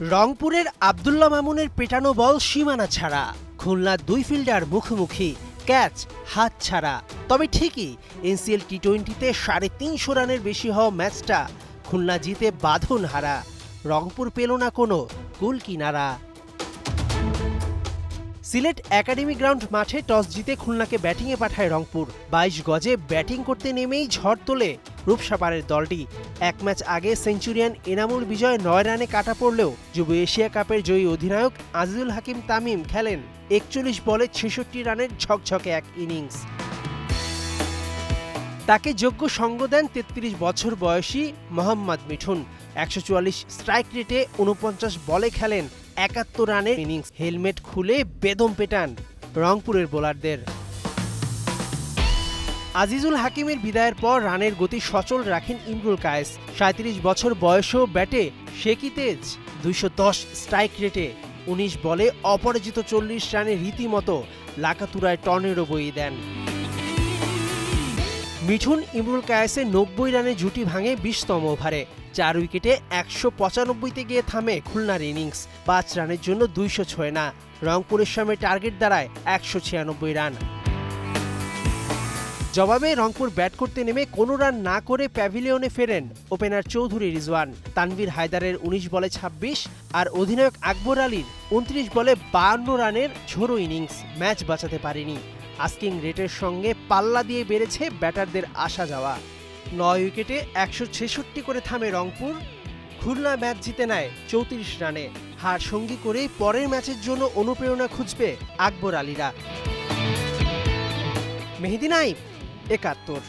রংপুরের আব্দুল্লাহ মামুনের পেটানো বল সীমানা ছাড়া, খুলনার দুই ফিল্ডার মুখোমুখি, ক্যাচ হাত ছাড়া। তবে ঠিকই এনসিএল টি-20তে 350 রানের বেশি হওয়া ম্যাচটা খুলনা জিতে বাঁধন হারা। রংপুর পেল না কোনো কুল কিনারা। সিলেট একাডেমি গ্রাউন্ড মাঠে টস জিতে খুলনাকে ব্যাটিংয়ে পাঠায় রংপুর। 22 গজে ব্যাটিং করতে নেমেই ঝড় তোলে রূপসাপাড়ের দলটি। এক ম্যাচ আগে সেঞ্চুরিয়ান এনামুল বিজয় 9 রানে কাটা পড়লেও যুব এশিয়া কাপের জয়ী অধিনায়ক আজিজুল হাকিম তামিম খেলেন 41 বলে 66 রানের ঝকঝকে এক ইনিংস। তাকে যোগ্য সঙ্গ দেন 33 বছর বয়সী মোহাম্মদ মিঠুন। 144 স্ট্রাইক রেটে 49 বলে খেলেন 71 রানের ইনিংস। হেলমেট খুলে বেদম পেটান রংপুরের বোলারদের। আজিজুল হাকিমের বিদায়ের পর রানের গতি সচল রাখেন ইমরুল কায়েস। 37 বছর বয়সেও ব্যাটে সে কি তেজ। 210 স্ট্রাইক রেটে 19 বলে অপরাজিত 40 রানে রীতিমতো লাকাতুরায় টর্নেডো বইয়ে দেন। মিঠুন ইমরুল কায়েসের 90 রানে জুটি ভাঙে 20তম ওভারে। 4 উইকেটে 195-তে গিয়ে থামে খুলনার ইনিংস। 5 রানের জন্য 200 ছোঁয় না। রংপুরের সামনে টার্গেট দাঁড়ায় 196 রান। জবাবে রংপুর ব্যাট করতে নেমে কোনো রান না করে প্যাভিলিয়নে ফেরেন ওপেনার চৌধুরী রিজওয়ান। তানভীর হায়দারের 19 বলে 26 আর অধিনায়ক আকবর আলীর 29 বলে 52 রানের ঝোড়ো ইনিংস ম্যাচ বাঁচাতে পারেনি। আস্কিং রেটের সঙ্গে পাল্লা দিয়ে বেড়েছে ব্যাটারদের আসা যাওয়া। 9 উইকেটে 166 করে থামে রংপুর। খুলনা ম্যাচ জিতে নেয় 34 রানে। হার সঙ্গী করে পরের ম্যাচের জন্য অনুপ্রেরণা খুঁজবে আকবর আলীরা। মেহেদী নাইম, 71।